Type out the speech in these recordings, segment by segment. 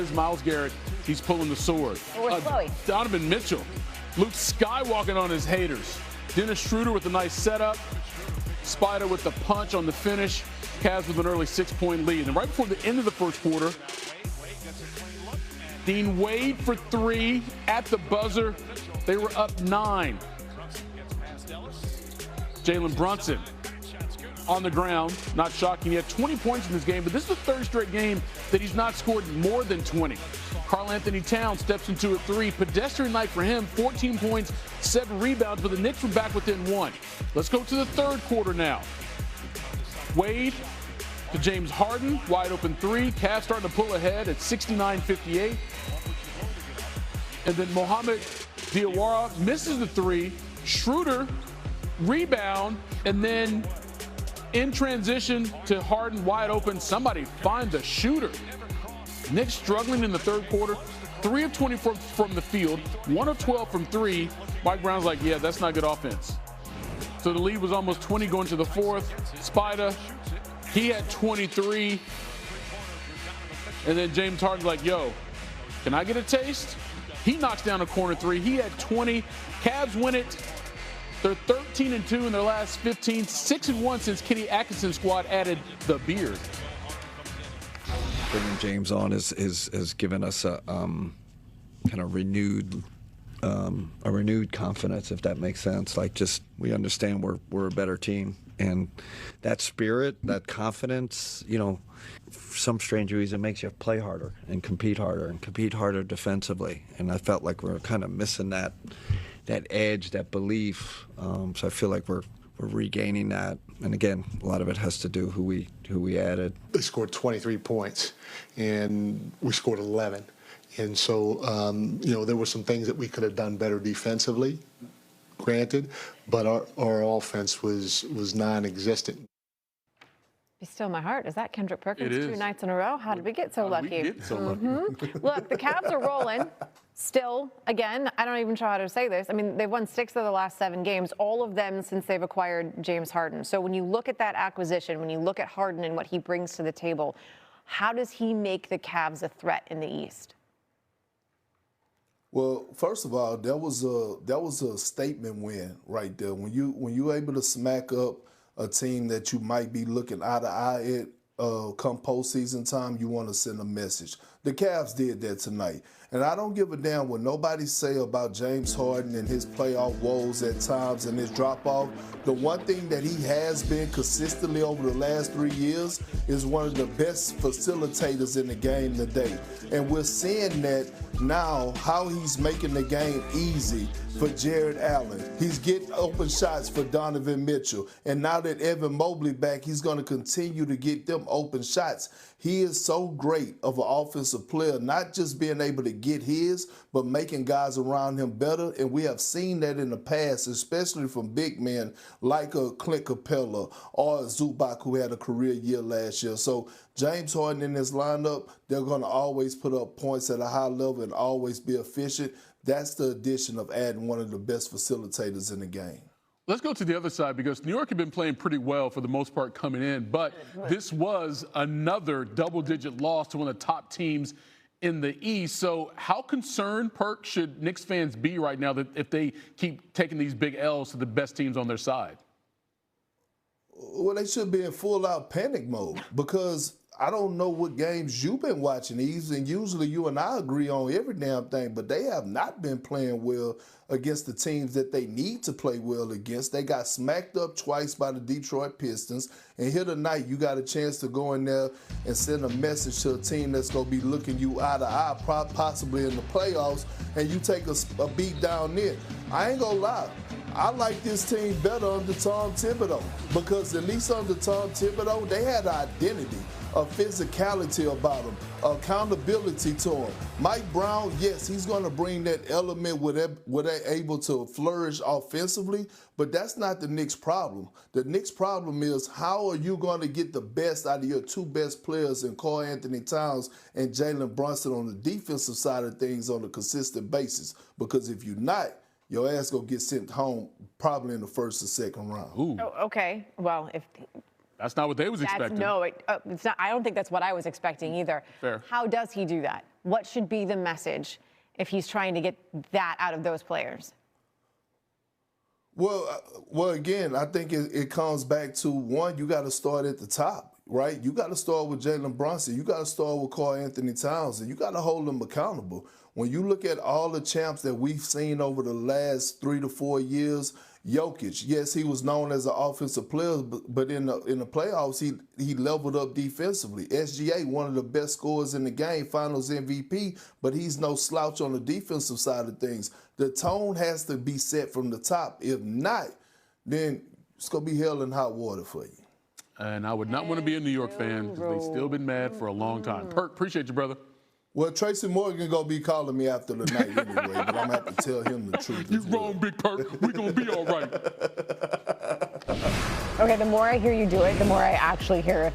is Myles Garrett. He's pulling the sword. Donovan Mitchell. Luke Skywalking on his haters. Dennis Schroeder with a nice setup. Spider with the punch on the finish. Cavs with an early 6-point lead. And right before the end of the first quarter, Dean Wade for 3 at the buzzer. They were up 9. Jalen Brunson on the ground, not shocking. He had 20 points in this game, but this is the third straight game that he's not scored more than 20. Karl Anthony Towns steps into a 3. Pedestrian night for him, 14 points, 7 rebounds, but the Knicks were back within 1. Let's go to the third quarter now. Wade to James Harden, wide open 3. Cavs starting to pull ahead at 69-58. And then Mohamed Diawara misses the 3. Schroeder rebound, and then in transition to Harden, wide open. Somebody find the shooter. Knicks struggling in the third quarter. 3 of 24 from the field, 1 of 12 from 3. Mike Brown's like, yeah, that's not good offense. So the lead was almost 20 going to the fourth. Spider, he had 23. And then James Harden's like, yo, can I get a taste? He knocks down a corner 3. He had 20. Cavs win it. They're 13-2 in their last 15, 6-1 since Kenny Atkinson's squad added the beard. Bringing James on has given us a kind of renewed confidence, if that makes sense. Like, just we understand we're a better team, and that spirit, that confidence, you know, for some strange reason, makes you play harder and compete harder defensively. And I felt like we were kind of missing that edge, that belief. So I feel like we're regaining that. And again, a lot of it has to do who we added. They scored 23 points, and we scored 11. And so, you know, there were some things that we could have done better defensively, granted, but our offense was non-existent. Be still my heart. Is that Kendrick Perkins 2 nights in a row? How did we get so lucky? We get so lucky. Look, the Cavs are rolling. Still, again, I don't even know how to say this. I mean, they've won 6 of the last 7 games, all of them since they've acquired James Harden. So when you look at that acquisition, when you look at Harden and what he brings to the table, how does he make the Cavs a threat in the East? Well, first of all, that was a statement win right there. When you're able to smack up a team that you might be looking eye to eye at come postseason time, you want to send a message. The Cavs did that tonight. And I don't give a damn what nobody say about James Harden and his playoff woes at times and his drop-off. The one thing that he has been consistently over the last 3 years is one of the best facilitators in the game today. And we're seeing that now, how he's making the game easy for Jared Allen. He's getting open shots for Donovan Mitchell. And now that Evan Mobley back, he's going to continue to get them open shots. He is so great of an offensive player, not just being able to get his, but making guys around him better. And we have seen that in the past, especially from big men like a Clint Capella or Zubac, who had a career year last year. So James Harden in this lineup, they're going to always put up points at a high level and always be efficient. That's the addition of adding one of the best facilitators in the game. Let's go to the other side, because New York had been playing pretty well for the most part coming in, but this was another double-digit loss to one of the top teams in the East. So how concerned, Perk, should Knicks fans be right now that if they keep taking these big L's to the best teams on their side? Well, they should be in full-out panic mode, because I don't know what games you've been watching, Eves, and usually you and I agree on every damn thing, but they have not been playing well against the teams that they need to play well against. They got smacked up twice by the Detroit Pistons, and here tonight you got a chance to go in there and send a message to a team that's going to be looking you eye to eye, possibly in the playoffs, and you take a beat down there. I ain't going to lie. I like this team better under Tom Thibodeau, because at least under Tom Thibodeau, they had an identity, a physicality about them, accountability to them. Mike Brown, yes, he's going to bring that element where they're able to flourish offensively, but that's not the Knicks' problem. The Knicks' problem is, how are you going to get the best out of your 2 best players in Karl Anthony Towns and Jalen Brunson on the defensive side of things on a consistent basis? Because if you're not, your ass gonna get sent home probably in the first or second round. Ooh. Oh, okay. Well, if that's not what they was expecting. No, it's not. I don't think that's what I was expecting either. Fair. How does he do that? What should be the message if he's trying to get that out of those players? Well, again, I think it comes back to, one, you got to start at the top, right? You got to start with Jalen Brunson. You got to start with Karl Anthony Towns, and you got to hold them accountable. When you look at all the champs that we've seen over the last 3 to 4 years, Jokic, yes, he was known as an offensive player, but in the playoffs, he leveled up defensively. SGA, one of the best scorers in the game, Finals MVP, but he's no slouch on the defensive side of things. The tone has to be set from the top. If not, then it's going to be hell and hot water for you. And I would not want to be a New York fan because they've still been mad for a long time. Perk, appreciate you, brother. Well, Tracy Morgan going to be calling me after the night anyway, but I'm going to have to tell him the truth. You're wrong, Big Perk. We're going to be all right. Okay, the more I hear you do it, the more I actually hear it.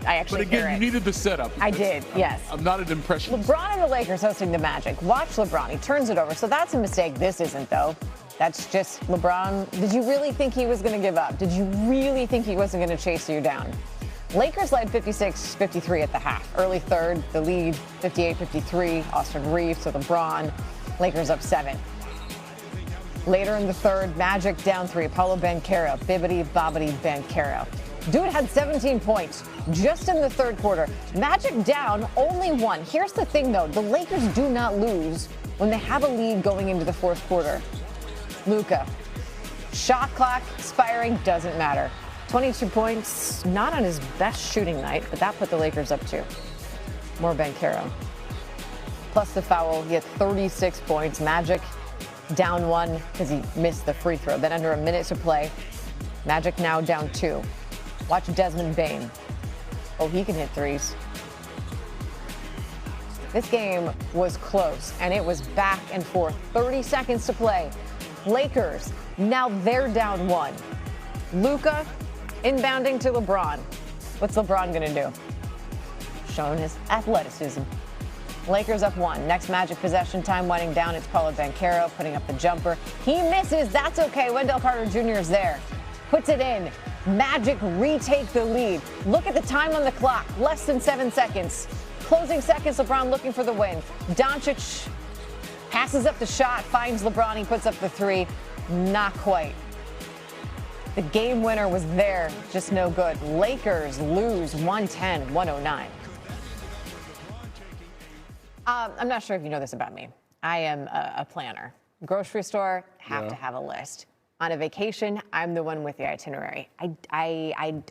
But again, you needed the setup. I did, yes. I'm not an impressionist. LeBron and the Lakers hosting the Magic. Watch LeBron. He turns it over. So that's a mistake. This isn't, though. That's just LeBron. Did you really think he was going to give up? Did you really think he wasn't going to chase you down? Lakers led 56-53 at the half. Early third, the lead 58-53. Austin Reeves to LeBron. Lakers up 7. Later in the third, Magic down 3. Paulo Banchero, Bibbidi Bobbidi Banchero. Dude had 17 points just in the third quarter. Magic down only 1. Here's the thing, though. The Lakers do not lose when they have a lead going into the fourth quarter. Luka. Shot clock expiring, doesn't matter. 22 points, not on his best shooting night, but that put the Lakers up 2. More Banchero. Plus the foul, he had 36 points. Magic down 1 because he missed the free throw. Then under a minute to play, Magic now down 2. Watch Desmond Bane. Oh, he can hit threes. This game was close, and it was back and forth. 30 seconds to play. Lakers, now they're down 1. Luka inbounding to LeBron. What's LeBron going to do? Showing his athleticism. Lakers up 1. Next Magic possession, time winding down. It's Paulo Banchero putting up the jumper. He misses. That's okay. Wendell Carter Jr. is there. Puts it in. Magic retake the lead. Look at the time on the clock. Less than 7 seconds. Closing seconds, LeBron looking for the win. Doncic passes up the shot, finds LeBron. He puts up the 3. Not quite. The game winner was there, just no good. Lakers lose 110-109. I'm not sure if you know this about me. I am a planner. Grocery store, have to have a list. On a vacation, I'm the one with the itinerary. I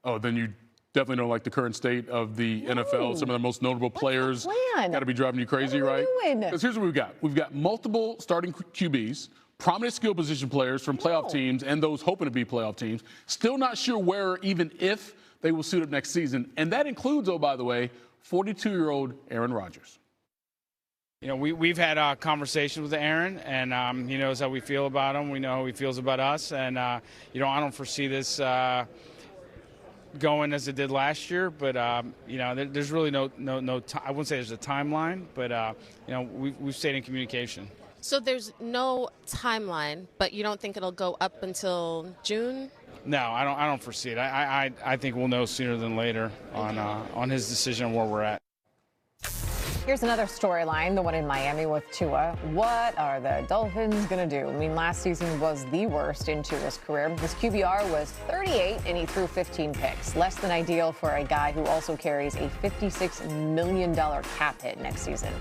Oh, then you definitely don't like the current state of the NFL. Some of the most notable players got to be driving you crazy, right? Because here's what we've got. We've got multiple starting QBs, prominent skill position players from playoff teams and those hoping to be playoff teams. Still not sure where or even if they will suit up next season. And that includes, oh, by the way, 42-year-old Aaron Rodgers. You know, we've had conversations with Aaron, and he knows how we feel about him. We know how he feels about us, and you know, I don't foresee this going as it did last year. But you know, there's really no I wouldn't say there's a timeline, but you know, we've stayed in communication. So there's no timeline, but you don't think it'll go up until June? No, I don't foresee it. I think we'll know sooner than later on his decision on where we're at. Here's another storyline, the one in Miami with Tua. What are the Dolphins going to do? I mean, last season was the worst in Tua's career. His QBR was 38, and he threw 15 picks. Less than ideal for a guy who also carries a $56 million cap hit next season.